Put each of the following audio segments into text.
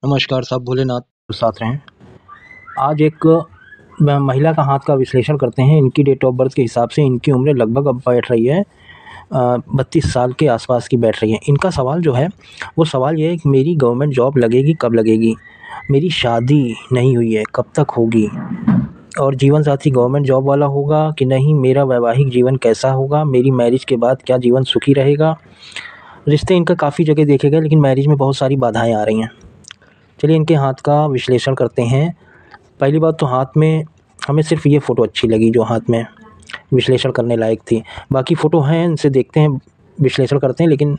नमस्कार साहब, भोलेनाथ साथ रहें। आज एक महिला का हाथ का विश्लेषण करते हैं। इनकी डेट ऑफ बर्थ के हिसाब से इनकी उम्र लगभग अब बैठ रही है 32 साल के आसपास की बैठ रही है। इनका सवाल जो है वो सवाल ये है कि मेरी गवर्नमेंट जॉब लगेगी, कब लगेगी? मेरी शादी नहीं हुई है, कब तक होगी? और जीवन साथी गवर्नमेंट जॉब वाला होगा कि नहीं? मेरा वैवाहिक जीवन कैसा होगा? मेरी मैरिज के बाद क्या जीवन सुखी रहेगा? रिश्ते इनका काफ़ी जगह देखे गए, लेकिन मैरिज में बहुत सारी बाधाएँ आ रही हैं। चलिए इनके हाथ का विश्लेषण करते हैं। पहली बात तो हाथ में हमें सिर्फ ये फ़ोटो अच्छी लगी जो हाथ में विश्लेषण करने लायक थी। बाकी फ़ोटो हैं, इनसे देखते हैं, विश्लेषण करते हैं, लेकिन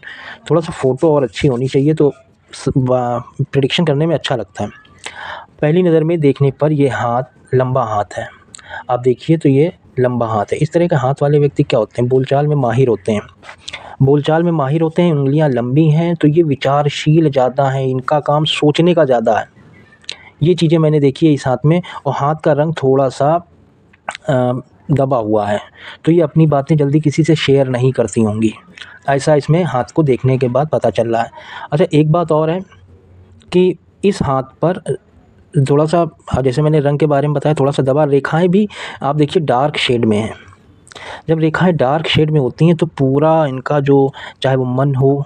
थोड़ा-सा फ़ोटो और अच्छी होनी चाहिए तो प्रेडिक्शन करने में अच्छा लगता है। पहली नज़र में देखने पर ये हाथ लंबा हाथ है। आप देखिए तो ये लंबा हाथ है। इस तरह के हाथ वाले व्यक्ति क्या होते हैं? बोलचाल में माहिर होते हैं। बोलचाल में माहिर होते हैं, उँगलियाँ लंबी हैं, तो ये विचारशील ज़्यादा हैं, इनका काम सोचने का ज़्यादा है। ये चीज़ें मैंने देखी है इस हाथ में। और हाथ का रंग थोड़ा-सा दबा हुआ है, तो ये अपनी बातें जल्दी किसी से शेयर नहीं करती होंगी। ऐसा इसमें हाथ को देखने के बाद पता चल रहा है। अच्छा, एक बात और है कि इस हाथ पर थोड़ा-सा, जैसे मैंने रंग के बारे में बताया, थोड़ा-सा दबा, रेखाएँ भी आप देखिए डार्क शेड में हैं। जब रेखाएँ डार्क शेड में होती हैं तो पूरा इनका जो, चाहे वो मन हो,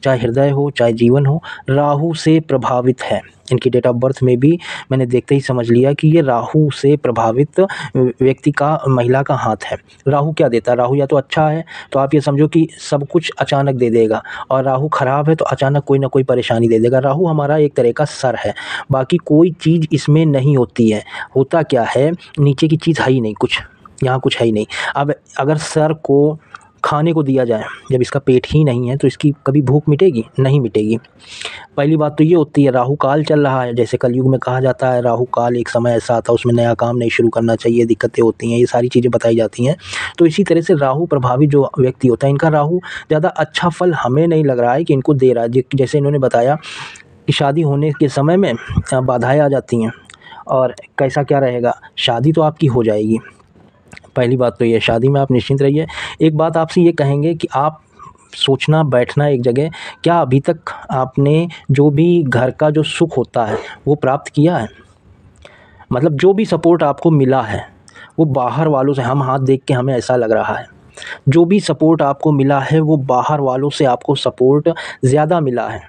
चाहे हृदय हो, चाहे जीवन हो, राहु से प्रभावित है। इनकी डेट ऑफ बर्थ में भी मैंने देखते ही समझ लिया कि ये राहु से प्रभावित व्यक्ति का, महिला का हाथ है। राहु क्या देता है? राहु या तो अच्छा है तो आप ये समझो कि सब कुछ अचानक दे देगा, और राहु खराब है तो अचानक कोई ना कोई परेशानी दे देगा। राहु हमारा एक तरह का सर है, बाकी कोई चीज़ इसमें नहीं होती है। होता क्या है, नीचे की चीज़ है ही नहीं कुछ, यहाँ कुछ है ही नहीं। अब अगर सर को खाने को दिया जाए, जब इसका पेट ही नहीं है तो इसकी कभी भूख मिटेगी? नहीं मिटेगी। पहली बात तो ये होती है। राहु काल चल रहा है, जैसे कलयुग में कहा जाता है राहु काल एक समय ऐसा आता है उसमें नया काम नहीं शुरू करना चाहिए, दिक्कतें होती हैं, ये सारी चीज़ें बताई जाती हैं। तो इसी तरह से राहु प्रभावित जो व्यक्ति होता है, इनका राहु ज़्यादा अच्छा फल हमें नहीं लग रहा है कि इनको दे रहा है। जैसे इन्होंने बताया कि शादी होने के समय में बाधाएँ आ जाती हैं, और कैसा क्या रहेगा? शादी तो आपकी हो जाएगी। पहली बात तो ये, शादी में आप निश्चिंत रहिए। एक बात आपसे ये कहेंगे कि आप सोचना बैठना एक जगह, क्या अभी तक आपने जो भी घर का जो सुख होता है वो प्राप्त किया है? मतलब जो भी सपोर्ट आपको मिला है वो बाहर वालों से, हम हाथ देख के हमें ऐसा लग रहा है, जो भी सपोर्ट आपको मिला है वो बाहर वालों से आपको सपोर्ट ज़्यादा मिला है।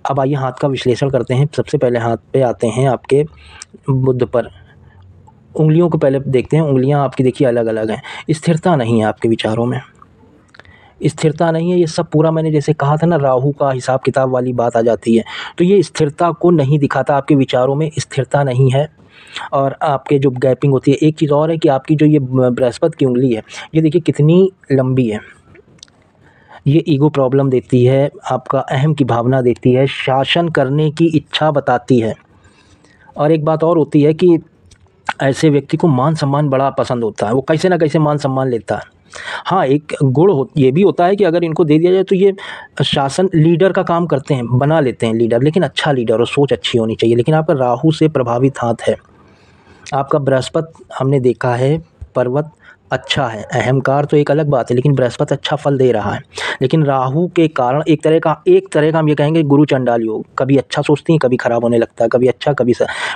अब आइए हाथ का विश्लेषण करते हैं। सबसे पहले हाथ पे आते हैं आपके बुध पर। उँगलियों को पहले देखते हैं। उँगलियाँ आपकी देखिए अलग-अलग हैं। स्थिरता नहीं है आपके विचारों में, स्थिरता नहीं है। ये सब पूरा मैंने जैसे कहा था ना, राहु का हिसाब किताब वाली बात आ जाती है, तो ये स्थिरता को नहीं दिखाता। आपके विचारों में स्थिरता नहीं है, और आपके जो गैपिंग होती है। एक चीज़ और है कि आपकी जो ये बृहस्पति की उँगली है, ये देखिए कितनी लंबी है। ये ईगो प्रॉब्लम देती है, आपका अहम की भावना देती है, शासन करने की इच्छा बताती है। और एक बात और होती है कि ऐसे व्यक्ति को मान-सम्मान बड़ा पसंद होता है, वो कैसे ना कैसे मान-सम्मान लेता है। हाँ, एक गुण ये भी होता है कि अगर इनको दे दिया जाए तो ये शासन लीडर का काम करते हैं, बना लेते हैं लीडर, लेकिन अच्छा लीडर, और सोच अच्छी होनी चाहिए। लेकिन आपका राहु से प्रभावित हाथ है। आपका बृहस्पति हमने देखा है, पर्वत अच्छा है, अहंकार तो एक अलग बात है, लेकिन बृहस्पति अच्छा फल दे रहा है। लेकिन राहु के कारण एक तरह का हम ये कहेंगे गुरु चंडाल योग, कभी अच्छा सोचती हैं, कभी खराब होने लगता है, कभी अच्छा कभी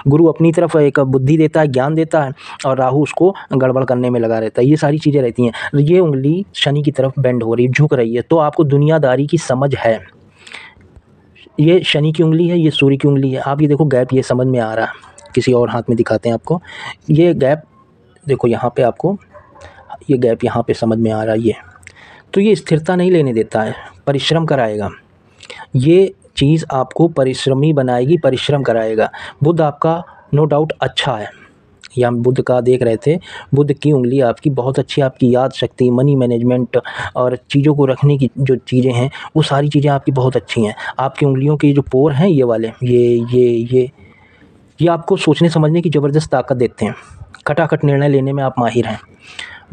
गुरु अपनी तरफ एक बुद्धि देता है, ज्ञान देता है, और राहु उसको गड़बड़ करने में लगा रहता है। ये सारी चीज़ें रहती हैं। ये उंगली शनि की तरफ बेंड हो रही है, झुक रही है, तो आपको दुनियादारी की समझ है। ये शनि की उंगली है, ये सूर्य की उंगली है। आप ये देखो गैप, ये समझ में आ रहा है। किसी और हाथ में दिखाते हैं आपको, ये गैप देखो, यहाँ पे आपको ये गैप यहाँ पे समझ में आ रहा है। ये तो ये स्थिरता नहीं लेने देता है, परिश्रम कराएगा। ये चीज़ आपको परिश्रमी बनाएगी, परिश्रम कराएगा। बुध आपका नो डाउट अच्छा है। ये हम बुध का देख रहे थे। बुध की उंगली आपकी बहुत अच्छी, आपकी याद शक्ति, मनी मैनेजमेंट और चीज़ों को रखने की जो चीज़ें हैं वो सारी चीज़ें आपकी बहुत अच्छी हैं। आपकी उंगलियों के जो पोर हैं ये वाले, ये आपको सोचने समझने की ज़बरदस्त ताकत देते हैं। खटाखट निर्णय लेने में आप माहिर हैं।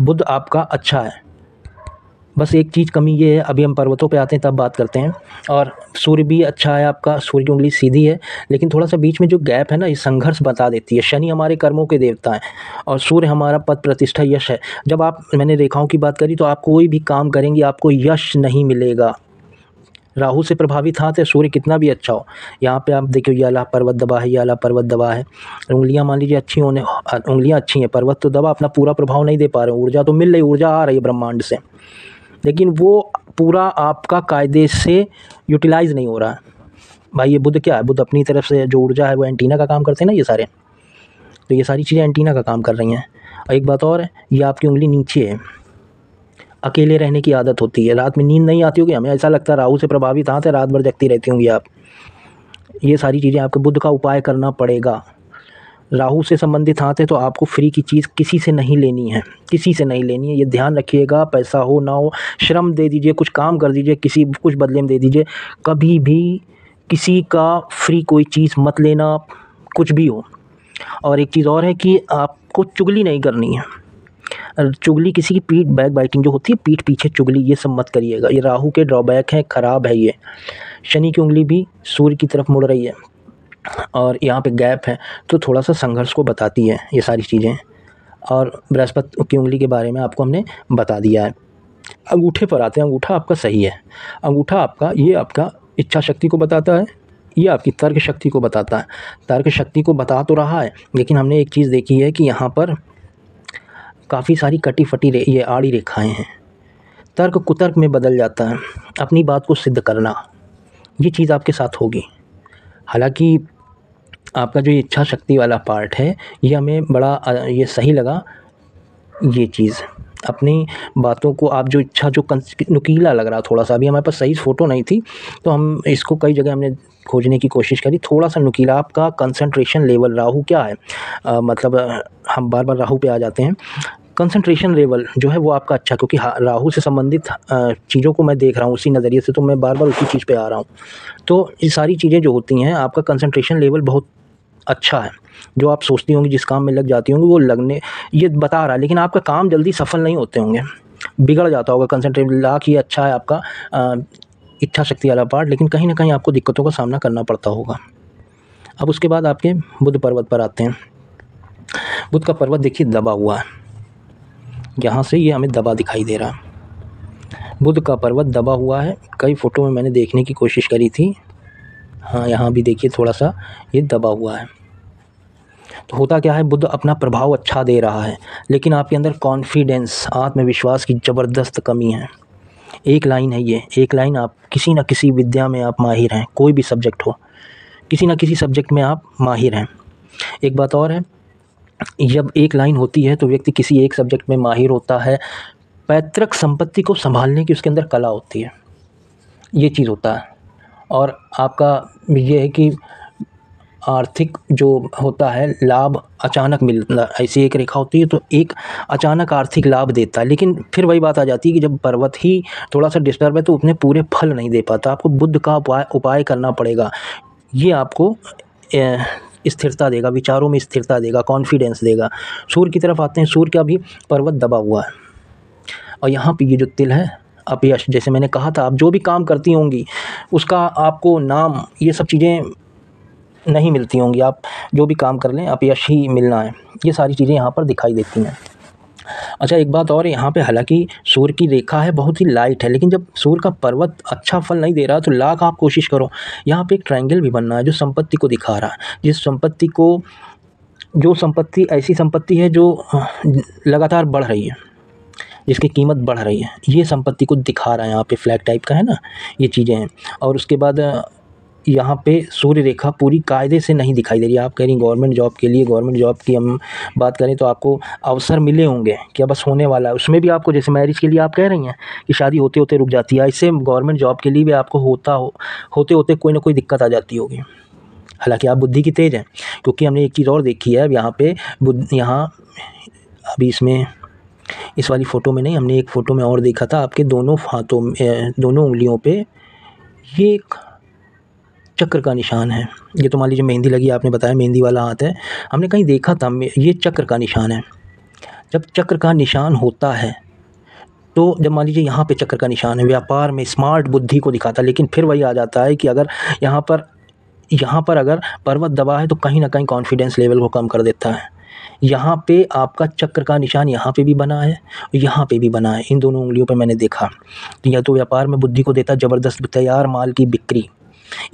बुध आपका अच्छा है। बस एक चीज़ कमी ये है, अभी हम पर्वतों पे आते हैं तब बात करते हैं। और सूर्य भी अच्छा है आपका, सूर्य की उंगली सीधी है, लेकिन थोड़ा सा बीच में जो गैप है ना, ये संघर्ष बता देती है। शनि हमारे कर्मों के देवता हैं, और सूर्य हमारा पद प्रतिष्ठा यश है। जब आप, मैंने रेखाओं की बात करी, तो आप कोई भी काम करेंगे आपको यश नहीं मिलेगा। राहु से प्रभावित हाथ है, सूर्य कितना भी अच्छा हो, यहाँ पे आप देखिए ये वाला पर्वत दबा है, ये वाला पर्वत दबा है, उंगलियां मान लीजिए अच्छी होने, उंगलियां अच्छी हैं, पर्वत तो दबा, अपना पूरा प्रभाव नहीं दे पा रहे, ऊर्जा तो मिल रही, ऊर्जा आ रही है ब्रह्मांड से, लेकिन वो पूरा आपका कायदे से यूटिलाइज नहीं हो रहा है। भाई ये बुध क्या है, बुध अपनी तरफ से जो ऊर्जा है वो एंटीना का काम करते हैं ना ये सारे, तो ये सारी चीज़ें एंटीना का काम कर रही हैं। और एक बात और है, ये आपकी उंगली नीचे है, अकेले रहने की आदत होती है, रात में नींद नहीं आती होगी, हमें ऐसा लगता है राहु से प्रभावित हाथ है, रात भर जगती रहती होंगी आप। ये सारी चीज़ें आपको बुध का उपाय करना पड़ेगा। राहु से संबंधित हाथ है तो आपको फ्री की चीज़ किसी से नहीं लेनी है, किसी से नहीं लेनी है, ये ध्यान रखिएगा। पैसा हो ना हो, श्रम दे दीजिए, कुछ काम कर दीजिए, किसी कुछ बदले में दे दीजिए, कभी भी किसी का फ्री कोई चीज़ मत लेना, कुछ भी हो। और एक चीज़ और है कि आपको चुगली नहीं करनी है, चुगली किसी की पीठ, बैक बाइटिंग जो होती है, पीठ पीछे चुगली, ये सब मत करिएगा, ये राहु के ड्रॉबैक है, ख़राब है ये। शनि की उंगली भी सूर्य की तरफ मुड़ रही है और यहाँ पे गैप है, तो थोड़ा सा संघर्ष को बताती है ये सारी चीज़ें। और बृहस्पति की उंगली के बारे में आपको हमने बता दिया है। अंगूठे पर आते हैं, अंगूठा आपका सही है, अंगूठा आपका, ये आपका इच्छा शक्ति को बताता है, ये आपकी तर्क शक्ति को बताता है। तर्क शक्ति को बता तो रहा है, लेकिन हमने एक चीज़ देखी है कि यहाँ पर काफ़ी सारी कटी फटी ये आड़ी रेखाएं हैं, तर्क कुतर्क में बदल जाता है, अपनी बात को सिद्ध करना, ये चीज़ आपके साथ होगी। हालांकि आपका जो इच्छा शक्ति वाला पार्ट है, ये हमें बड़ा ये सही लगा, ये चीज़ अपनी बातों को आप जो इच्छा, जो नुकीला लग रहा थोड़ा सा, अभी हमारे पास सही फ़ोटो नहीं थी तो हम इसको कई जगह हमने खोजने की कोशिश करी, थोड़ा सा नुकीला। आपका कंसंट्रेशन लेवल, राहु क्या है, मतलब हम बार बार राहु पे आ जाते हैं, कंसंट्रेशन लेवल जो है वो आपका अच्छा, क्योंकि राहु से संबंधित चीज़ों को मैं देख रहा हूँ उसी नज़रिए से, तो मैं बार बार उसी चीज़ पे आ रहा हूँ। तो ये सारी चीज़ें जो होती हैं, आपका कंसंट्रेशन लेवल बहुत अच्छा है, जो आप सोचती होंगी जिस काम में लग जाती होंगी वो लगने, ये बता रहा है, लेकिन आपका काम जल्दी सफल नहीं होते होंगे, बिगड़ जाता होगा कंसंट्रेशन। लाख ये अच्छा है आपका इच्छा शक्ति वाला पार्ट, लेकिन कहीं ना कहीं आपको दिक्कतों का सामना करना पड़ता होगा। अब उसके बाद आपके बुध पर्वत पर आते हैं। बुध का पर्वत देखिए दबा हुआ है, यहाँ से ये हमें दबा दिखाई दे रहा है, बुध का पर्वत दबा हुआ है। कई फ़ोटो में मैंने देखने की कोशिश करी थी, हाँ यहाँ भी देखिए थोड़ा सा ये दबा हुआ है। तो होता क्या है, बुध अपना प्रभाव अच्छा दे रहा है, लेकिन आपके अंदर कॉन्फिडेंस, आत्मविश्वास की ज़बरदस्त कमी है। एक लाइन है ये, एक लाइन, आप किसी न किसी विद्या में आप माहिर हैं, कोई भी सब्जेक्ट हो, किसी न किसी सब्जेक्ट में आप माहिर हैं। एक बात और है, जब एक लाइन होती है तो व्यक्ति किसी एक सब्जेक्ट में माहिर होता है, पैतृक संपत्ति को संभालने की उसके अंदर कला होती है, ये चीज़ होता है। और आपका ये है कि आर्थिक जो होता है लाभ अचानक मिलना, ऐसी एक रेखा होती है तो एक अचानक आर्थिक लाभ देता है, लेकिन फिर वही बात आ जाती है कि जब पर्वत ही थोड़ा सा डिस्टर्ब है तो उतने पूरे फल नहीं दे पाता। आपको बुध का उपाय करना पड़ेगा, ये आपको स्थिरता देगा, विचारों में स्थिरता देगा, कॉन्फिडेंस देगा। सूर्य की तरफ आते हैं, सूर्य का भी पर्वत दबा हुआ है और यहाँ पे ये जो तिल है, अपयश, जैसे मैंने कहा था, आप जो भी काम करती होंगी उसका आपको नाम, ये सब चीज़ें नहीं मिलती होंगी, आप जो भी काम कर लें अपयश ही मिलना है, ये सारी चीज़ें यहाँ पर दिखाई देती हैं। अच्छा एक बात और, यहाँ पे हालांकि सूर्य की रेखा है बहुत ही लाइट है, लेकिन जब सूर्य का पर्वत अच्छा फल नहीं दे रहा तो लाख आप कोशिश करो, यहाँ पे एक ट्रायंगल भी बनना है जो संपत्ति को दिखा रहा है, जिस संपत्ति को, जो संपत्ति ऐसी संपत्ति है जो लगातार बढ़ रही है, जिसकी कीमत बढ़ रही है, ये संपत्ति को दिखा रहा है। यहाँ पे फ्लैग टाइप का है ना, ये चीज़ें हैं। और उसके बाद यहाँ पे सूर्य रेखा पूरी कायदे से नहीं दिखाई दे रही है। आप कह रही गवर्नमेंट जॉब के लिए, गवर्नमेंट जॉब की हम बात करें तो आपको अवसर मिले होंगे, क्या बस होने वाला है, उसमें भी आपको, जैसे मैरिज के लिए आप कह रही हैं कि शादी होते होते रुक जाती है, इससे गवर्नमेंट जॉब के लिए भी आपको होते होते कोई ना कोई दिक्कत आ जाती होगी। हालांकि आप बुद्धि की तेज़ हैं, क्योंकि हमने एक चीज़ और देखी है, अब यहाँ पे यहाँ अभी इसमें इस वाली फ़ोटो में नहीं, हमने एक फ़ोटो में और देखा था, आपके दोनों हाथों में, दोनों उंगलियों पे ये एक चक्र का निशान है। ये तो मान लीजिए मेहंदी लगी, आपने बताया मेहंदी वाला हाथ है, हमने कहीं देखा था, ये चक्र का निशान है। जब चक्र का निशान होता है तो जब मान लीजिए यहाँ पे चक्र का निशान है, व्यापार में स्मार्ट बुद्धि को दिखाता है, लेकिन फिर वही आ जाता है कि अगर यहाँ पर अगर पर्वत दबा है तो कहीं ना कहीं कॉन्फिडेंस लेवल को कम कर देता है। यहाँ पे आपका चक्र का निशान यहाँ पे भी बना है, यहाँ पे भी बना है। इन दोनों उंगलियों पे मैंने देखा। तो या तो व्यापार में बुद्धि को देता है ज़बरदस्त तैयार माल की बिक्री,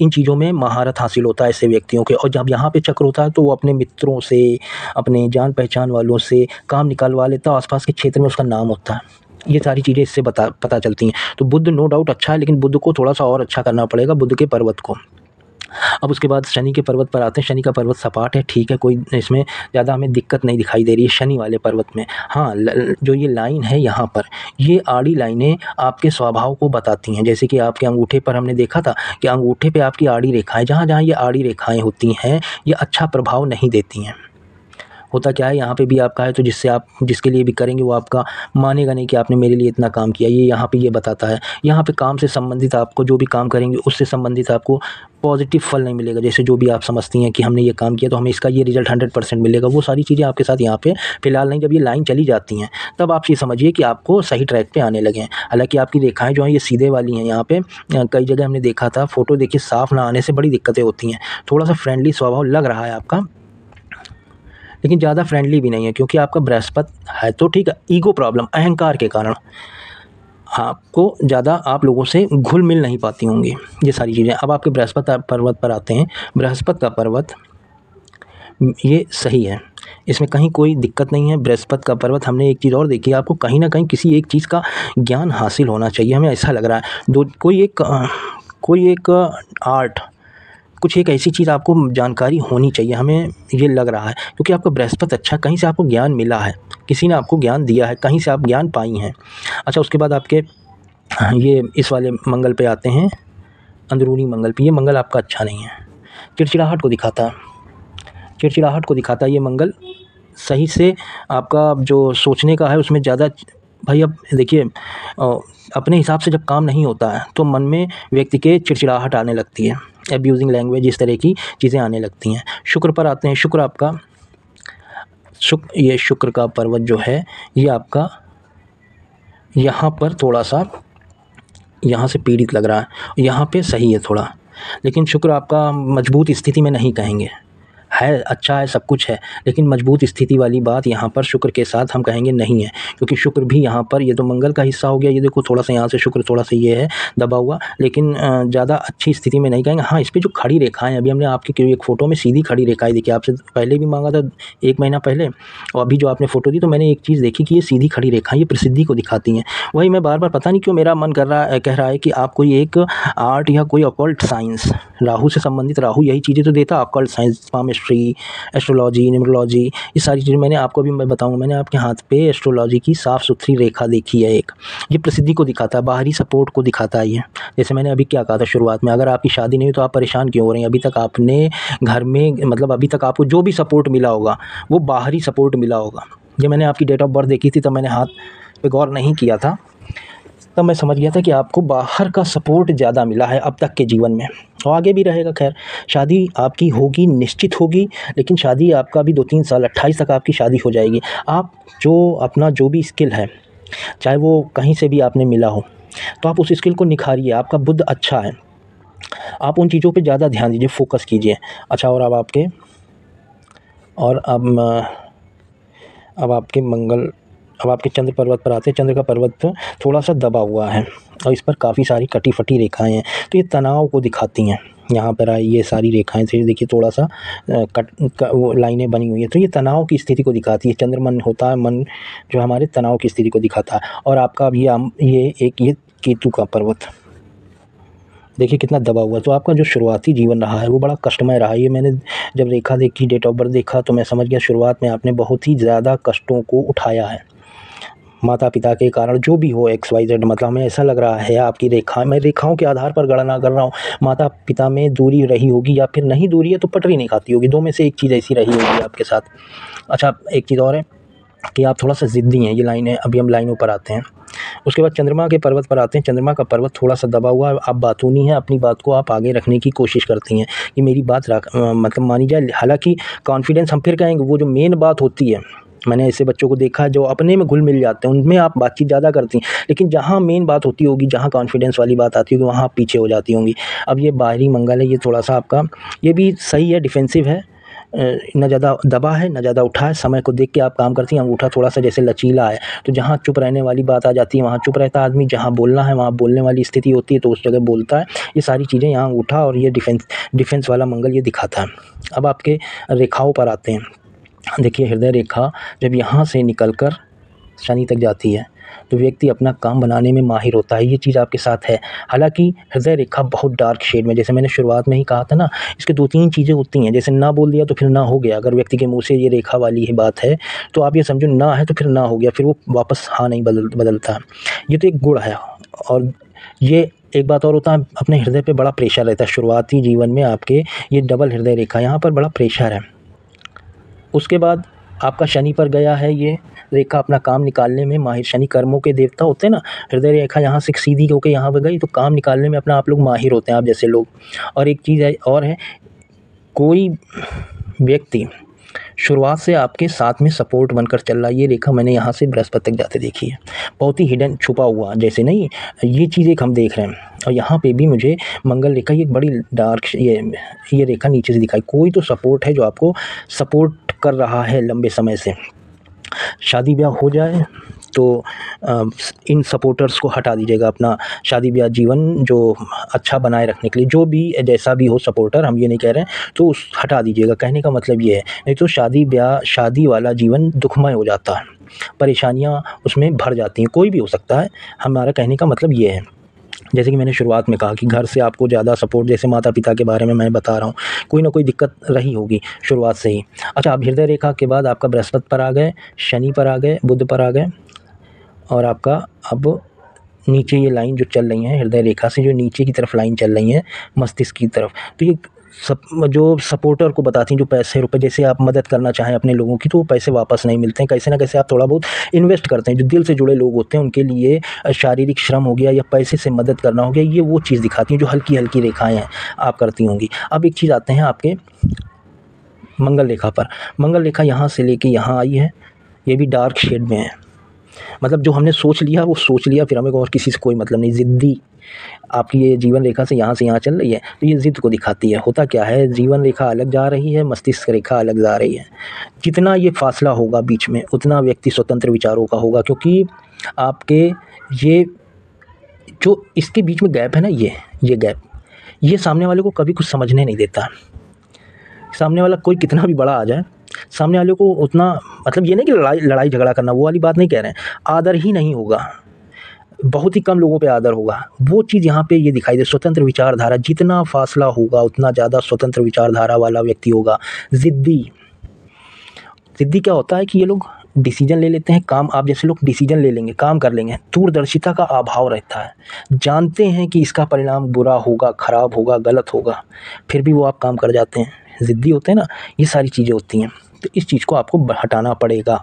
इन चीज़ों में महारत हासिल होता है ऐसे व्यक्तियों के। और जब यहाँ पे चक्र होता है तो वो अपने मित्रों से, अपने जान पहचान वालों से काम निकलवा लेता है, आसपास के क्षेत्र में उसका नाम होता है। ये सारी चीज़ें इससे पता चलती हैं। तो बुध नो डाउट अच्छा है, लेकिन बुध को थोड़ा सा और अच्छा करना पड़ेगा, बुध के पर्वत को। अब उसके बाद शनि के पर्वत पर आते हैं। शनि का पर्वत सपाट है, ठीक है, कोई इसमें ज़्यादा हमें दिक्कत नहीं दिखाई दे रही है शनि वाले पर्वत में। हाँ, जो ये लाइन है यहाँ पर, ये आड़ी लाइनें आपके स्वभाव को बताती हैं। जैसे कि आपके अंगूठे पर हमने देखा था कि अंगूठे पे आपकी आड़ी रेखाएँ, जहाँ जहाँ ये आड़ी रेखाएँ होती हैं, ये अच्छा प्रभाव नहीं देती हैं। होता क्या है, यहाँ पे भी आपका है, तो जिससे आप जिसके लिए भी करेंगे वो आपका मानेगा नहीं कि आपने मेरे लिए इतना काम किया। ये यहाँ पे ये बताता है। यहाँ पे काम से संबंधित आपको जो भी काम करेंगे उससे संबंधित आपको पॉजिटिव फल नहीं मिलेगा। जैसे जो भी आप समझती हैं कि हमने ये काम किया तो हमें इसका ये रिजल्ट 100% मिलेगा, वो सारी चीज़ें आपके साथ यहाँ पे फिलहाल नहीं। जब ये लाइन चली जाती हैं तब आप ये समझिए कि आपको सही ट्रैक पे आने लगे हैं। हालाँकि आपकी रेखाएँ जो हैं ये सीधे वाली हैं। यहाँ पे कई जगह हमने देखा था, फ़ोटो देखिए साफ़ ना आने से बड़ी दिक्कतें होती हैं। थोड़ा सा फ्रेंडली स्वभाव लग रहा है आपका, लेकिन ज़्यादा फ्रेंडली भी नहीं है, क्योंकि आपका बृहस्पति है तो ठीक है। ईगो प्रॉब्लम, अहंकार के कारण आपको ज़्यादा आप लोगों से घुल मिल नहीं पाती होंगी ये सारी चीज़ें। अब आपके बृहस्पति पर्वत पर आते हैं। बृहस्पति का पर्वत ये सही है, इसमें कहीं कोई दिक्कत नहीं है। बृहस्पति का पर्वत हमने एक चीज़ और देखी, आपको कहीं ना कहीं किसी एक चीज़ का ज्ञान हासिल होना चाहिए, हमें ऐसा लग रहा है। कोई एक आर्ट, कुछ एक ऐसी चीज़ आपको जानकारी होनी चाहिए, हमें ये लग रहा है, क्योंकि आपका बृहस्पति अच्छा, कहीं से आपको ज्ञान मिला है, किसी ने आपको ज्ञान दिया है, कहीं से आप ज्ञान पाई हैं। अच्छा, उसके बाद आपके ये इस वाले मंगल पे आते हैं, अंदरूनी मंगल पे। ये मंगल आपका अच्छा नहीं है, चिड़चिड़ाहट को दिखाता है, चिड़चिड़ाहट को दिखाता है ये मंगल। सही से आपका जो सोचने का है उसमें ज़्यादा, भाई अब देखिए अपने हिसाब से जब काम नहीं होता है तो मन में व्यक्ति के चिड़चिड़ाहट आने लगती है, एब्यूजिंग लैंग्वेज, इस तरह की चीज़ें आने लगती हैं। शुक्र पर आते हैं। शुक्र आपका ये शुक्र का पर्वत जो है ये आपका यहाँ पर थोड़ा सा यहाँ से पीड़ित लग रहा है, यहाँ पे सही है थोड़ा, लेकिन शुक्र आपका मजबूत स्थिति में नहीं कहेंगे, है अच्छा है, सब कुछ है, लेकिन मजबूत स्थिति वाली बात यहाँ पर शुक्र के साथ हम कहेंगे नहीं है। क्योंकि शुक्र भी यहाँ पर, ये तो मंगल का हिस्सा हो गया, ये देखो थोड़ा सा यहाँ से शुक्र थोड़ा सा ये है दबा हुआ, लेकिन ज़्यादा अच्छी स्थिति में नहीं कहेंगे। हाँ, इस पर जो खड़ी रेखाएँ, अभी हमने आपकी एक फ़ोटो में सीधी खड़ी रेखाएँ देखी, आपसे पहले भी मांगा था 1 महीना पहले, और अभी जो आपने फ़ोटो दी तो मैंने एक चीज़ देखी कि ये सीधी खड़ी रेखाएँ ये प्रसिद्धि को दिखाती हैं। वही मैं बार बार पता नहीं क्यों मेरा मन कह रहा है कि आप कोई एक आर्ट या कोई ऑकल्ट साइंस, राहु से संबंधित, राहु यही चीज़ें तो देता, occult science, palmistry, astrology, numerology, ये सारी चीज़ें मैंने आपको भी मैं बताऊंगा। मैंने आपके हाथ पे एस्ट्रोलॉजी की साफ़ सुथरी रेखा देखी है एक, ये प्रसिद्धि को दिखाता है, बाहरी सपोर्ट को दिखाता है ये। जैसे मैंने अभी क्या कहा था शुरुआत में, अगर आपकी शादी नहीं हुई तो आप परेशान क्यों हो रहे हैं? अभी तक आपने घर में, मतलब अभी तक आपको जो भी सपोर्ट मिला होगा वो बाहरी सपोर्ट मिला होगा। ये मैंने आपकी डेट ऑफ बर्थ देखी थी तब मैंने हाथ पे गौर नहीं किया था, तब मैं समझ गया था कि आपको बाहर का सपोर्ट ज़्यादा मिला है अब तक के जीवन में, और आगे भी रहेगा। खैर, शादी आपकी होगी, निश्चित होगी, लेकिन शादी आपका भी 2-3 साल, 28 तक आपकी शादी हो जाएगी। आप जो अपना जो भी स्किल है, चाहे वो कहीं से भी आपने मिला हो, तो आप उस स्किल को निखारिए। आपका बुद्ध अच्छा है, आप उन चीज़ों पे ज़्यादा ध्यान दीजिए, फोकस कीजिए। अच्छा, और अब आपके चंद्र पर्वत पर आते हैं। चंद्र का पर्वत थोड़ा सा दबा हुआ है और इस पर काफ़ी सारी कटी फटी रेखाएं हैं, तो ये तनाव को दिखाती हैं। यहाँ पर आई ये सारी रेखाएं से देखिए थोड़ा सा वो लाइनें बनी हुई है, तो ये तनाव की स्थिति को दिखाती है। चंद्रमन होता है मन जो हमारे तनाव की स्थिति को दिखाता है। और आपका अभी ये केतु का पर्वत देखिए कितना दबा हुआ है, तो आपका जो शुरुआती जीवन रहा है वो बड़ा कष्टमय रहा है। ये मैंने जब रेखा देखी, डेट ऑफ बर्थ देखा, तो मैं समझ गया शुरुआत में आपने बहुत ही ज़्यादा कष्टों को उठाया है माता पिता के कारण, जो भी हो XYZ। मतलब हमें ऐसा लग रहा है आपकी रेखा, मैं रेखाओं के आधार पर गणना कर रहा हूँ, माता पिता में दूरी रही होगी, या फिर नहीं दूरी है तो पटरी नहीं खाती होगी, दो में से एक चीज़ ऐसी रही होगी आपके साथ। अच्छा, एक चीज़ और है कि आप थोड़ा सा ज़िद्दी हैं। ये लाइनें, अभी हम लाइनों पर आते हैं। उसके बाद चंद्रमा के पर्वत पर आते हैं। चंद्रमा का पर्वत थोड़ा सा दबा हुआ है, आप बातूनी हैं, अपनी बात को आप आगे रखने की कोशिश करती हैं कि मेरी बात मतलब मानी जाए। हालांकि कॉन्फिडेंस हम फिर कहेंगे, वो जो मेन बात होती है, मैंने ऐसे बच्चों को देखा है जो अपने में घुल मिल जाते हैं, उनमें आप बातचीत ज़्यादा करती हैं, लेकिन जहाँ मेन बात होती होगी, जहाँ कॉन्फिडेंस वाली बात आती होगी, वहाँ आप पीछे हो जाती होंगी। अब ये बाहरी मंगल है, ये थोड़ा सा आपका, ये भी सही है, डिफेंसिव है, ना ज़्यादा दबा है ना ज़्यादा उठा है, समय को देख के आप काम करती हैं। अंगूठा थोड़ा-सा जैसे लचीला है, तो जहाँ चुप रहने वाली बात आ जाती है वहाँ चुप रहता है आदमी, जहाँ बोलना है वहाँ बोलने वाली स्थिति होती है तो उस जगह बोलता है। ये सारी चीज़ें यहाँ अंगूठा और ये डिफेंस वाला मंगल ये दिखाता है। अब आपके रेखाओं पर आते हैं। देखिए हृदय रेखा जब यहाँ से निकल कर शनि तक जाती है तो व्यक्ति अपना काम बनाने में माहिर होता है, ये चीज़ आपके साथ है। हालाँकि हृदय रेखा बहुत डार्क शेड में, जैसे मैंने शुरुआत में ही कहा था ना, इसके 2-3 चीज़ें होती हैं, जैसे ना बोल दिया तो फिर ना हो गया। अगर व्यक्ति के मुँह से ये रेखा वाली ही बात है तो आप ये समझो ना है तो फिर ना हो गया, फिर वो वापस हाँ नहीं बदलता। ये तो एक गुण है। और ये एक बात और होता है, अपने हृदय पे बड़ा प्रेशर रहता है शुरुआती जीवन में आपके, ये डबल हृदय रेखा यहाँ पर बड़ा प्रेशर है। उसके बाद आपका शनि पर गया है ये रेखा अपना काम निकालने में माहिर, शनि कर्मों के देवता होते हैं ना, हृदय रेखा यहाँ से सीधी होकर यहाँ पर गई तो काम निकालने में अपना आप लोग माहिर होते हैं, आप जैसे लोग। और एक चीज़ है और है, कोई व्यक्ति शुरुआत से आपके साथ में सपोर्ट बनकर चल रहा है, ये रेखा मैंने यहाँ से बृहस्पति तक जाते देखी है, बहुत ही हिडन छुपा हुआ जैसे नहीं, ये चीज़ एक हम देख रहे हैं। और यहाँ पे भी मुझे मंगल रेखा ये बड़ी डार्क ये रेखा नीचे से दिखाई, कोई तो सपोर्ट है जो आपको सपोर्ट कर रहा है लंबे समय से। शादी ब्याह हो जाए तो इन सपोर्टर्स को हटा दीजिएगा, अपना शादी ब्याह जीवन जो अच्छा बनाए रखने के लिए, जो भी जैसा भी हो सपोर्टर, हम ये नहीं कह रहे हैं, तो उस हटा दीजिएगा। कहने का मतलब ये है, नहीं तो शादी ब्याह शादी वाला जीवन दुखमय हो जाता है, परेशानियां उसमें भर जाती हैं, कोई भी हो सकता है। हमारा कहने का मतलब ये है, जैसे कि मैंने शुरुआत में कहा कि घर से आपको ज़्यादा सपोर्ट, जैसे माता पिता के बारे में मैं बता रहा हूँ, कोई ना कोई दिक्कत रही होगी शुरुआत से ही। अच्छा, अब हृदय रेखा के बाद आपका बृहस्पति पर आ गए, शनि पर आ गए, बुध पर आ गए, और आपका अब नीचे ये लाइन जो चल रही है हृदय रेखा से, जो नीचे की तरफ लाइन चल रही है मस्तिष्क की तरफ, तो ये सब जो सपोर्टर को बताती हैं, जो पैसे रुपए, जैसे आप मदद करना चाहें अपने लोगों की तो वो पैसे वापस नहीं मिलते हैं, कैसे ना कैसे आप थोड़ा बहुत इन्वेस्ट करते हैं। जो दिल से जुड़े लोग होते हैं उनके लिए शारीरिक श्रम हो गया या पैसे से मदद करना हो गया, ये वो चीज़ दिखाती हैं जो हल्की हल्की रेखाएँ हैं आप करती होंगी। अब एक चीज़ आते हैं आपके मंगल रेखा पर। मंगल रेखा यहाँ से लेके यहाँ आई है, ये भी डार्क शेड में है, मतलब जो हमने सोच लिया वो सोच लिया, फिर हमें और किसी से कोई मतलब नहीं। ज़िद्दी आपकी ये जीवन रेखा से यहाँ चल रही है तो ये ज़िद को दिखाती है। होता क्या है, जीवन रेखा अलग जा रही है, मस्तिष्क रेखा अलग जा रही है। जितना ये फासला होगा बीच में उतना व्यक्ति स्वतंत्र विचारों का होगा, क्योंकि आपके ये जो इसके बीच में गैप है ना, ये गैप, ये सामने वाले को कभी कुछ समझने नहीं देता। सामने वाला कोई कितना भी बड़ा आ जाए, सामने वाले को उतना, मतलब ये नहीं कि लड़ाई झगड़ा करना, वो वाली बात नहीं कह रहे हैं, आदर ही नहीं होगा, बहुत ही कम लोगों पे आदर होगा। वो चीज़ यहाँ पे ये दिखाई दे। स्वतंत्र विचारधारा, जितना फासला होगा उतना ज़्यादा स्वतंत्र विचारधारा वाला व्यक्ति होगा। ज़िद्दी क्या होता है कि ये लोग डिसीजन ले लेते हैं, काम, आप जैसे लोग डिसीजन ले लेंगे, काम कर लेंगे, दूरदर्शिता का अभाव रहता है, जानते हैं कि इसका परिणाम बुरा होगा, ख़राब होगा, गलत होगा, फिर भी वो आप काम कर जाते हैं। ज़िद्दी होते हैं ना, ये सारी चीज़ें होती हैं, तो इस चीज़ को आपको हटाना पड़ेगा।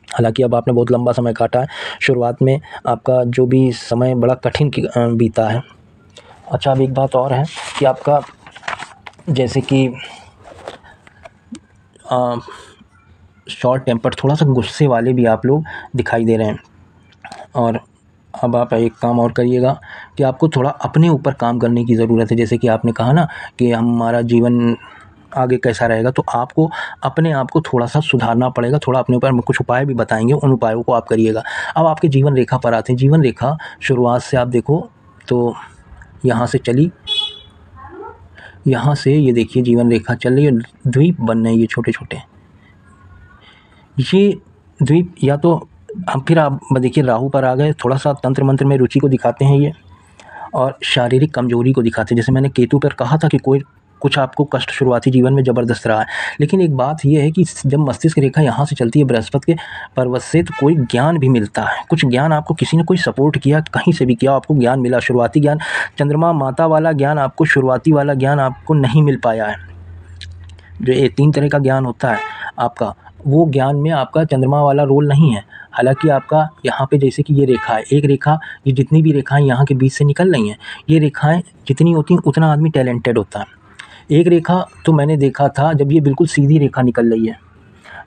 हालांकि अब आपने बहुत लंबा समय काटा है, शुरुआत में आपका जो भी समय बड़ा कठिन बीता है। अच्छा, अब एक बात और है कि आपका जैसे कि शॉर्ट टेम्पर, थोड़ा सा गुस्से वाले भी आप लोग दिखाई दे रहे हैं। और अब आप एक काम और करिएगा कि आपको थोड़ा अपने ऊपर काम करने की ज़रूरत है। जैसे कि आपने कहा ना कि हमारा जीवन आगे कैसा रहेगा, तो आपको अपने आप को थोड़ा सा सुधारना पड़ेगा, थोड़ा अपने ऊपर। हम कुछ उपाय भी बताएंगे, उन उपायों को आप करिएगा। अब आपके जीवन रेखा पर आते हैं। जीवन रेखा शुरुआत से आप देखो तो यहाँ से चली, यहाँ से ये देखिए जीवन रेखा चल रही है, द्वीप बन रहे हैं ये छोटे छोटे, ये द्वीप। या तो हम फिर आप देखिए राहु पर आ गए, थोड़ा सा तंत्र मंत्र में रुचि को दिखाते हैं ये, और शारीरिक कमजोरी को दिखाते हैं। जैसे मैंने केतु पर कहा था कि कुछ आपको कष्ट शुरुआती जीवन में ज़बरदस्त रहा है, लेकिन एक बात यह है कि जब मस्तिष्क रेखा यहाँ से चलती है बृहस्पति के पर्वत से, तो कोई ज्ञान भी मिलता है। कुछ ज्ञान आपको किसी ने कोई सपोर्ट किया, कहीं से भी किया, आपको ज्ञान मिला, शुरुआती ज्ञान, चंद्रमा माता वाला ज्ञान आपको, शुरुआती वाला ज्ञान आपको नहीं मिल पाया है। जो ये 3 तरह का ज्ञान होता है आपका, वो ज्ञान में आपका चंद्रमा वाला रोल नहीं है। हालांकि आपका यहाँ पे जैसे कि ये रेखा है, एक रेखा, ये जितनी भी रेखाएं यहाँ के बीच से निकल रही हैं, ये रेखाएं जितनी होती हैं उतना आदमी टैलेंटेड होता है। एक रेखा तो मैंने देखा था जब ये बिल्कुल सीधी रेखा निकल रही है,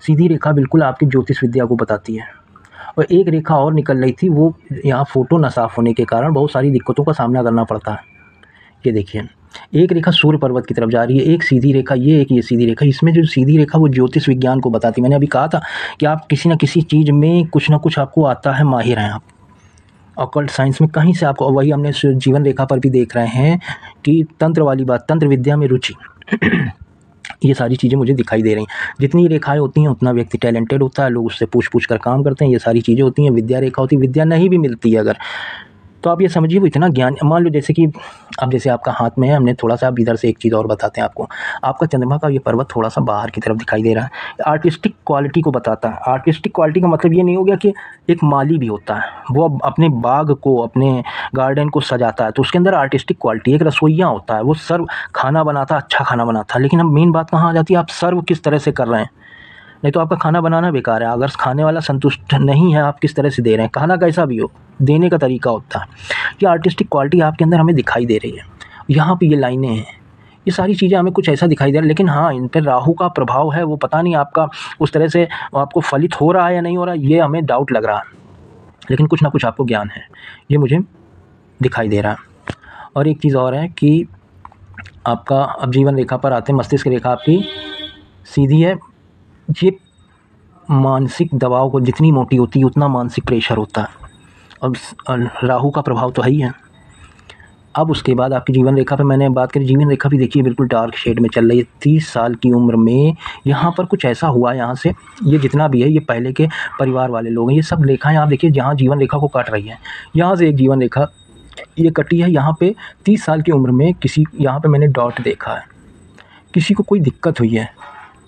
सीधी रेखा बिल्कुल आपकी ज्योतिष विद्या को बताती है, और एक रेखा और निकल रही थी, वो यहाँ फ़ोटो न साफ़ होने के कारण बहुत सारी दिक्कतों का सामना करना पड़ता है। ये देखिए, एक रेखा सूर्य पर्वत की तरफ जा रही है, एक सीधी रेखा ये सीधी रेखा। इसमें जो सीधी रेखा वो ज्योतिष विज्ञान को बताती है। मैंने अभी कहा था कि आप किसी न किसी चीज़ में कुछ ना कुछ आपको आता है, माहिर हैं आप ऑकल्ट साइंस में कहीं से आपको। वही हमने जीवन रेखा पर भी देख रहे हैं कि तंत्र वाली बात, तंत्र विद्या में रुचि ये सारी चीज़ें मुझे दिखाई दे रही हैं। जितनी रेखाएं होती हैं उतना व्यक्ति टैलेंटेड होता है, लोग उससे पूछ कर काम करते हैं। ये सारी चीज़ें होती हैं। विद्या रेखा होती है, विद्या नहीं भी मिलती है अगर, तो आप ये समझिए वो इतना ज्ञान। मान लो जैसे कि अब जैसे आपका हाथ में है, हमने थोड़ा सा अब इधर से एक चीज़ और बताते हैं आपको। आपका चंद्रमा का ये पर्वत थोड़ा सा बाहर की तरफ दिखाई दे रहा है, आर्टिस्टिक क्वालिटी को बताता है। आर्टिस्टिक क्वालिटी का मतलब ये नहीं हो गया कि एक माली भी होता है, वो अपने बाग को, अपने गार्डन को सजाता है, तो उसके अंदर आर्टिस्टिक क्वालिटी। एक रसोइया होता है, वो सर्व खाना बनाता है, अच्छा खाना बनाता है। लेकिन अब मेन बात कहाँ आ जाती है, आप सर्व किस तरह से कर रहे हैं। नहीं तो आपका खाना बनाना बेकार है। अगर खाने वाला संतुष्ट नहीं है, आप किस तरह से दे रहे हैं, खाना कैसा भी हो, देने का तरीका होता है। ये आर्टिस्टिक क्वालिटी आपके अंदर हमें दिखाई दे रही है। यहाँ पे ये लाइनें हैं, ये सारी चीज़ें हमें कुछ ऐसा दिखाई दे रहा है। लेकिन हाँ, इन पर राहु का प्रभाव है, वो पता नहीं आपका उस तरह से आपको फलित हो रहा है या नहीं हो रहा है, ये हमें डाउट लग रहा है। लेकिन कुछ ना कुछ आपको ज्ञान है, ये मुझे दिखाई दे रहा है। और एक चीज़ और है कि आपका अब जीवन रेखा पर आते हैं। मस्तिष्क रेखा आपकी सीधी है। ये मानसिक दबाव को जितनी मोटी होती है उतना मानसिक प्रेशर होता है, और राहु का प्रभाव तो है ही है। अब उसके बाद आपकी जीवन रेखा पे मैंने बात करी, जीवन रेखा भी देखिए बिल्कुल डार्क शेड में चल रही है। 30 साल की उम्र में यहाँ पर कुछ ऐसा हुआ, यहाँ से ये जितना भी है ये पहले के परिवार वाले लोग हैं। ये सब रेखाएं आप देखिए जहाँ जीवन रेखा को काट रही है, यहाँ से एक जीवन रेखा ये कटी है। यहाँ पे 30 साल की उम्र में किसी, यहाँ पे मैंने डॉट देखा है, किसी को कोई दिक्कत हुई है,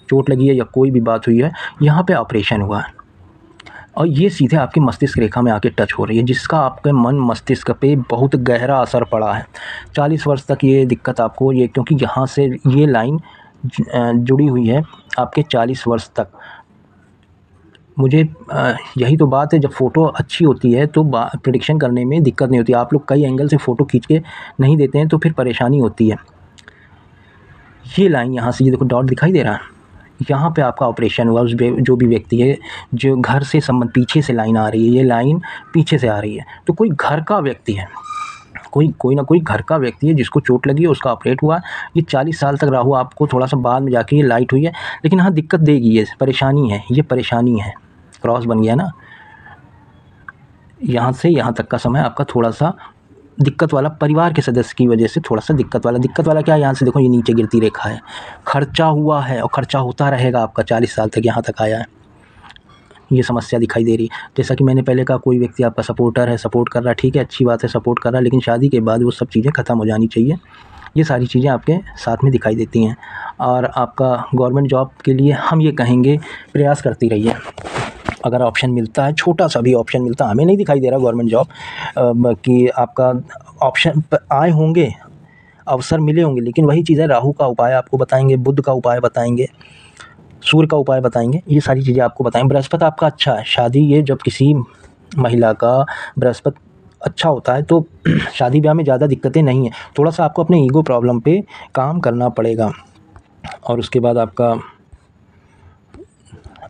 चोट लगी है या कोई भी बात हुई है, यहाँ पे ऑपरेशन हुआ है, और ये सीधे आपके मस्तिष्क रेखा में आके टच हो रही है, जिसका आपके मन मस्तिष्क पे बहुत गहरा असर पड़ा है। 40 वर्ष तक ये दिक्कत आपको, ये क्योंकि यहाँ से ये लाइन जुड़ी हुई है आपके 40 वर्ष तक। मुझे यही तो बात है, जब फ़ोटो अच्छी होती है तो प्रेडिक्शन करने में दिक्कत नहीं होती। आप लोग कई एंगल से फ़ोटो खींच के नहीं देते हैं तो फिर परेशानी होती है। ये लाइन यहाँ से, ये देखो डॉट दिखाई दे रहा है, यहाँ पे आपका ऑपरेशन हुआ। उस जो भी व्यक्ति है, जो घर से संबंध, पीछे से लाइन आ रही है, ये लाइन पीछे से आ रही है, तो कोई घर का व्यक्ति है, कोई ना कोई घर का व्यक्ति है जिसको चोट लगी है, उसका ऑपरेट हुआ। ये 40 साल तक राहु आपको थोड़ा सा बाद में जाके ये लाइट हुई है, लेकिन हाँ दिक्कत देगी, ये परेशानी है, ये परेशानी है। क्रॉस बन गया ना, यहाँ से यहाँ तक का समय आपका थोड़ा सा दिक्कत वाला, परिवार के सदस्य की वजह से थोड़ा सा दिक्कत वाला क्या है, यहाँ से देखो ये नीचे गिरती रेखा है, खर्चा हुआ है और खर्चा होता रहेगा आपका 40 साल तक, यहाँ तक आया है, ये समस्या दिखाई दे रही है। जैसा कि मैंने पहले कहा, कोई व्यक्ति आपका सपोर्टर है, सपोर्ट कर रहा है, ठीक है, अच्छी बात है, सपोर्ट कर रहा है, लेकिन शादी के बाद वो सब चीज़ें ख़त्म हो जानी चाहिए। ये सारी चीज़ें आपके साथ में दिखाई देती हैं। और आपका गवर्नमेंट जॉब के लिए हम ये कहेंगे, प्रयास करती रहिए। अगर ऑप्शन मिलता है, छोटा सा भी ऑप्शन मिलता है, हमें नहीं दिखाई दे रहा गवर्नमेंट जॉब कि आपका ऑप्शन आए होंगे, अवसर मिले होंगे, लेकिन वही चीज़ है, राहु का उपाय आपको बताएंगे, बुध का उपाय बताएंगे, सूर्य का उपाय बताएंगे, ये सारी चीज़ें आपको बताएंगे। बृहस्पति आपका अच्छा है, शादी, ये जब किसी महिला का बृहस्पति अच्छा होता है तो शादी ब्याह में ज़्यादा दिक्कतें नहीं हैं। थोड़ा सा आपको अपने ईगो प्रॉब्लम पे काम करना पड़ेगा। और उसके बाद आपका,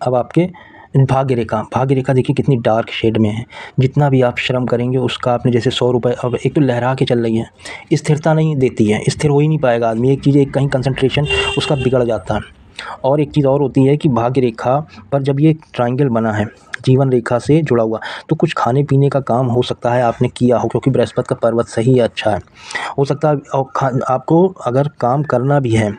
अब आपके भाग्य रेखा देखिए कितनी डार्क शेड में है। जितना भी आप श्रम करेंगे उसका, आपने जैसे 100 रुपये, अब एक तो लहरा के चल रही है, स्थिरता नहीं देती है, स्थिर हो ही नहीं पाएगा आदमी। एक चीज़, एक कहीं कंसंट्रेशन उसका बिगड़ जाता है। और एक चीज़ और होती है कि भाग्य रेखा पर जब ये ट्रायंगल बना है जीवन रेखा से जुड़ा हुआ, तो कुछ खाने पीने का काम हो सकता है आपने किया हो, क्योंकि बृहस्पति का पर्वत सही है, अच्छा है, हो सकता है। और आपको अगर काम करना भी है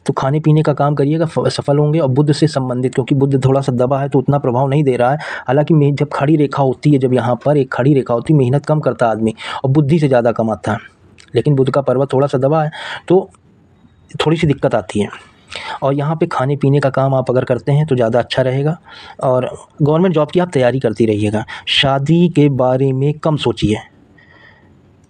तो खाने पीने का काम करिएगा, सफल होंगे। और बुध से संबंधित, क्योंकि बुध थोड़ा सा दबा है तो उतना प्रभाव नहीं दे रहा है। हालांकि जब खड़ी रेखा होती है, जब यहाँ पर एक खड़ी रेखा होती है, मेहनत कम करता है आदमी और बुद्धि से ज़्यादा कमाता है। लेकिन बुध का पर्वत थोड़ा सा दबा है तो थोड़ी सी दिक्कत आती है। और यहाँ पे खाने पीने का काम आप अगर करते हैं तो ज़्यादा अच्छा रहेगा। और गवर्नमेंट जॉब की आप तैयारी करती रहिएगा। शादी के बारे में कम सोचिए।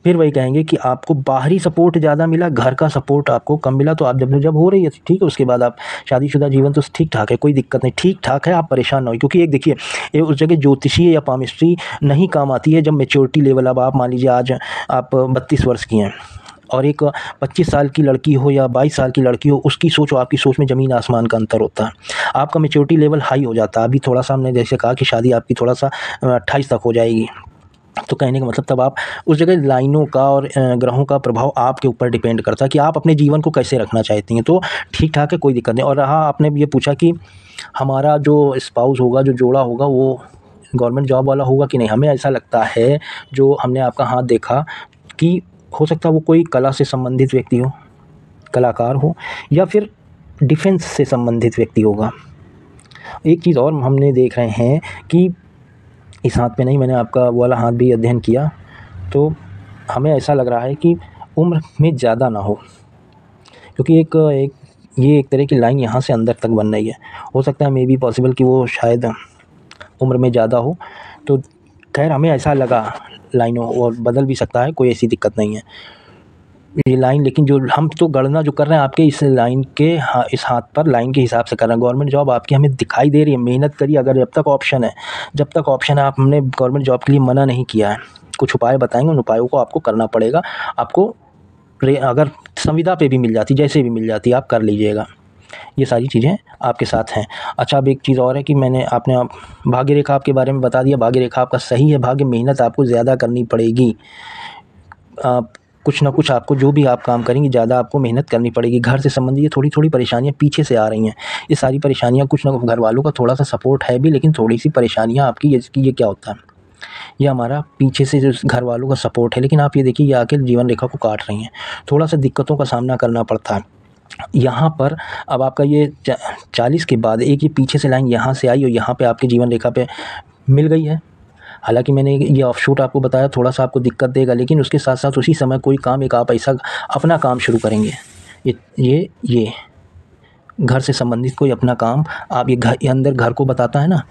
फिर वही कहेंगे कि आपको बाहरी सपोर्ट ज़्यादा मिला, घर का सपोर्ट आपको कम मिला। तो आप जब हो रही है ठीक है, उसके बाद आप शादीशुदा जीवन तो ठीक ठाक है, कोई दिक्कत नहीं, ठीक ठाक है, आप परेशान ना हो। क्योंकि एक देखिए, ये उस जगह ज्योतिषीय या पामिस्ट्री नहीं काम आती है जब मेच्योरिटी लेवल, अब आप मान लीजिए आज आप 32 वर्ष की हैं और एक 25 साल की लड़की हो या 22 साल की लड़की हो, उसकी सोच और आपकी सोच में ज़मीन आसमान का अंतर होता है। आपका मैच्योरिटी लेवल हाई हो जाता है। अभी थोड़ा सा हमने जैसे कहा कि शादी आपकी थोड़ा सा 28 तक हो जाएगी, तो कहने का मतलब तब आप उस जगह लाइनों का और ग्रहों का प्रभाव आपके ऊपर डिपेंड करता है कि आप अपने जीवन को कैसे रखना चाहती हैं। तो ठीक ठाक है, कोई दिक्कत नहीं। और रहा आपने ये पूछा कि हमारा जो स्पाउस होगा, जो जोड़ा होगा, वो गवर्नमेंट जॉब वाला होगा कि नहीं। हमें ऐसा लगता है, जो हमने आपका हाथ देखा, कि हो सकता है वो कोई कला से संबंधित व्यक्ति हो, कलाकार हो, या फिर डिफेंस से संबंधित व्यक्ति होगा। एक चीज़ और हमने देख रहे हैं कि इस हाथ पे नहीं, मैंने आपका वो वाला हाथ भी अध्ययन किया, तो हमें ऐसा लग रहा है कि उम्र में ज़्यादा ना हो, क्योंकि ये एक तरह की लाइन यहाँ से अंदर तक बन रही है। हो सकता है मे बी पॉसिबल कि वो शायद उम्र में ज़्यादा हो। तो खैर हमें ऐसा लगा लाइनों, और बदल भी सकता है, कोई ऐसी दिक्कत नहीं है ये लाइन। लेकिन जो हम तो गणना जो कर रहे हैं आपके इस लाइन के इस हाथ पर लाइन के हिसाब से कर रहे हैं। गवर्नमेंट जॉब आपकी हमें दिखाई दे रही है, मेहनत करिए। अगर जब तक ऑप्शन है, आप हमने गवर्नमेंट जॉब के लिए मना नहीं किया है। कुछ उपाय बताएंगे, उन उपायों को आपको करना पड़ेगा। आपको अगर संविदा पे भी मिल जाती, जैसे भी मिल जाती, आप कर लीजिएगा। ये सारी चीज़ें आपके साथ हैं। अच्छा, अब एक चीज़ और है कि आपने भाग्य रेखा आपके बारे में बता दिया। भाग्य रेखा आपका सही है। भाग्य मेहनत आपको ज़्यादा करनी पड़ेगी। कुछ ना कुछ आपको, जो भी आप काम करेंगे, ज़्यादा आपको मेहनत करनी पड़ेगी। घर से संबंधित ये थोड़ी परेशानियाँ पीछे से आ रही हैं। ये सारी परेशानियाँ, कुछ ना कुछ घर वालों का थोड़ा सा सपोर्ट है भी, लेकिन थोड़ी सी परेशानियाँ आपकी, ये क्या होता है, ये हमारा पीछे से जो घर वालों का सपोर्ट है। लेकिन आप ये देखिए, ये आके जीवन रेखा को काट रही हैं। थोड़ा सा दिक्कतों का सामना करना पड़ता है यहाँ पर। अब आपका ये 40 के बाद एक ये पीछे से लाइन यहाँ से आई और यहाँ पे आपकी जीवन रेखा पे मिल गई है। हालांकि मैंने ये ऑफशूट आपको बताया, थोड़ा सा आपको दिक्कत देगा, लेकिन उसके साथ साथ उसी समय कोई काम, एक आप ऐसा अपना काम शुरू करेंगे। ये घर से संबंधित कोई अपना काम, आप ये अंदर घर को बताता है ना,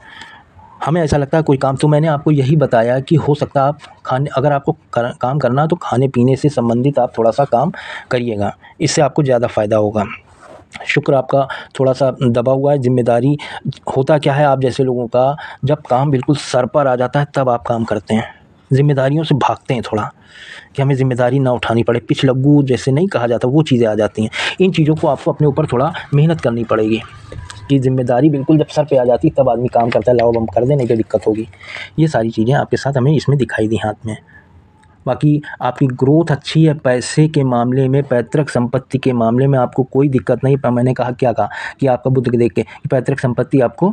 हमें ऐसा लगता है कोई काम। तो मैंने आपको यही बताया कि हो सकता है आप अगर आपको काम करना, तो खाने पीने से संबंधित आप थोड़ा सा काम करिएगा, इससे आपको ज़्यादा फ़ायदा होगा। शुक्र आपका थोड़ा सा दबा हुआ है। जिम्मेदारी होता क्या है आप जैसे लोगों का, जब काम बिल्कुल सर पर आ जाता है तब आप काम करते हैं, जिम्मेदारियों से भागते हैं थोड़ा, कि हमें ज़िम्मेदारी ना उठानी पड़े। पिछलग्गू जैसे नहीं कहा जाता, वो चीज़ें आ जाती हैं। इन चीज़ों को आपको अपने ऊपर थोड़ा मेहनत करनी पड़ेगी, कि ज़िम्मेदारी बिल्कुल जब सर पे आ जाती है तब आदमी काम करता है। लाओ हम कर दें, नहीं तो दिक्कत होगी। ये सारी चीज़ें आपके साथ हमें इसमें दिखाई दी हाथ में। बाकी आपकी ग्रोथ अच्छी है। पैसे के मामले में, पैतृक संपत्ति के मामले में आपको कोई दिक्कत नहीं। पर मैंने क्या कहा कि आपका बुद्ध के देख के पैतृक संपत्ति आपको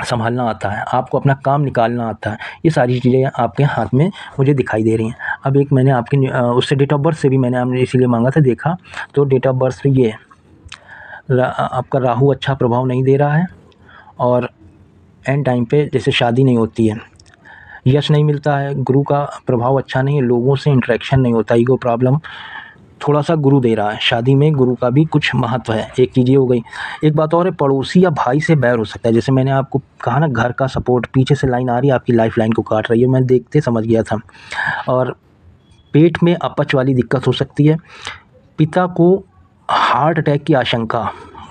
संभालना आता है, आपको अपना काम निकालना आता है। ये सारी चीज़ें आपके हाथ में मुझे दिखाई दे रही हैं। अब एक मैंने आपकी उससे डेट ऑफ बर्थ से भी मैंने आपने इसीलिए मांगा था, देखा तो डेट ऑफ बर्थ ये आपका राहु अच्छा प्रभाव नहीं दे रहा है, और एंड टाइम पे जैसे शादी नहीं होती है, यश नहीं मिलता है, गुरु का प्रभाव अच्छा नहीं है, लोगों से इंटरेक्शन नहीं होता, ईगो प्रॉब्लम थोड़ा सा गुरु दे रहा है। शादी में गुरु का भी कुछ महत्व है। एक चीज़ ये हो गई। एक बात और है, पड़ोसी या भाई से बैर हो सकता है। जैसे मैंने आपको कहा ना, घर का सपोर्ट, पीछे से लाइन आ रही है आपकी, लाइफ लाइन को काट रही है, मैं देखते समझ गया था। और पेट में अपच वाली दिक्कत हो सकती है। पिता को हार्ट अटैक की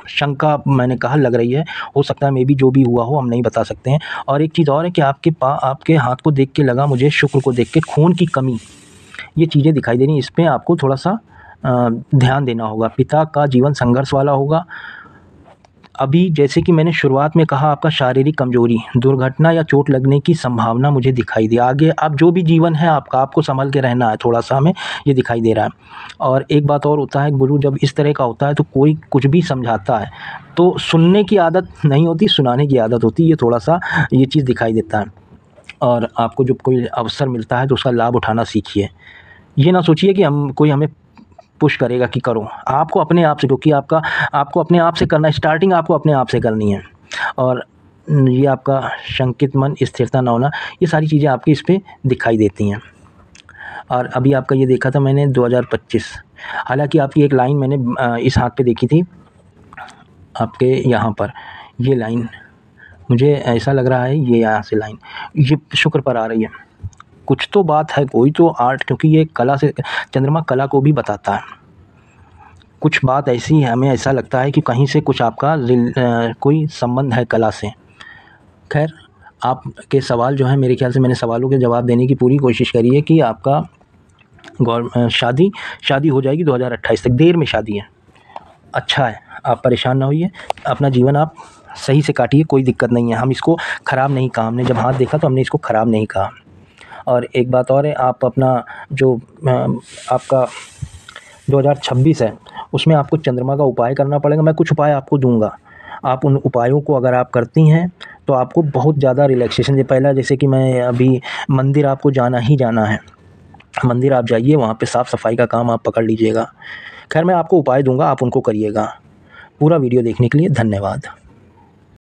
शंका मैंने कहा लग रही है। हो सकता है मे बी जो भी हुआ हो, हम नहीं बता सकते हैं। और एक चीज़ और है कि आपके हाथ को देख के लगा मुझे, शुक्र को देख के, खून की कमी, ये चीज़ें दिखाई दे रही हैं। इस पे आपको थोड़ा सा ध्यान देना होगा। पिता का जीवन संघर्ष वाला होगा। अभी जैसे कि मैंने शुरुआत में कहा, आपका शारीरिक कमजोरी, दुर्घटना या चोट लगने की संभावना मुझे दिखाई दी। आगे आप जो भी जीवन है आपका, आपको संभल के रहना है, थोड़ा सा हमें ये दिखाई दे रहा है। और एक बात और होता है, गुरु जब इस तरह का होता है तो कोई कुछ भी समझाता है तो सुनने की आदत नहीं होती, सुनाने की आदत होती है। ये थोड़ा सा ये चीज़ दिखाई देता है। और आपको जब कोई अवसर मिलता है तो उसका लाभ उठाना सीखिए। ये ना सोचिए कि कोई हमें पुश करेगा कि करो, आपको अपने आप से, क्योंकि आपको अपने आप से करना, स्टार्टिंग आपको अपने आप से करनी है। और ये आपका शंकित मन, स्थिरता ना होना, ये सारी चीज़ें आपकी इस पे दिखाई देती हैं। और अभी आपका ये देखा था मैंने 2025, हालांकि आपकी एक लाइन मैंने इस हाथ पे देखी थी आपके यहाँ पर, ये लाइन मुझे ऐसा लग रहा है, ये यहाँ से लाइन ये शुक्र पर आ रही है। कुछ तो बात है, कोई तो आर्ट, क्योंकि ये कला से, चंद्रमा कला को भी बताता है। कुछ बात ऐसी है, हमें ऐसा लगता है कि कहीं से कुछ आपका कोई संबंध है कला से। खैर, आपके सवाल जो है, मेरे ख्याल से मैंने सवालों के जवाब देने की पूरी कोशिश करी है कि आपका शादी हो जाएगी 2028 तक, देर में शादी है, अच्छा है, आप परेशान ना होइए, अपना जीवन आप सही से काटिए, कोई दिक्कत नहीं है। हम इसको ख़राब नहीं कहा, हमने जब हाथ देखा तो हमने इसको ख़राब नहीं कहा। और एक बात और है, आप अपना जो आपका 2026 है उसमें आपको चंद्रमा का उपाय करना पड़ेगा। मैं कुछ उपाय आपको दूंगा, आप उन उपायों को अगर आप करती हैं तो आपको बहुत ज़्यादा रिलैक्सेशन। पहला जैसे कि मैं अभी मंदिर आपको जाना ही जाना है, मंदिर आप जाइए, वहाँ पे साफ़ सफाई का काम आप पकड़ लीजिएगा। खैर मैं आपको उपाय दूंगा, आप उनको करिएगा। पूरा वीडियो देखने के लिए धन्यवाद।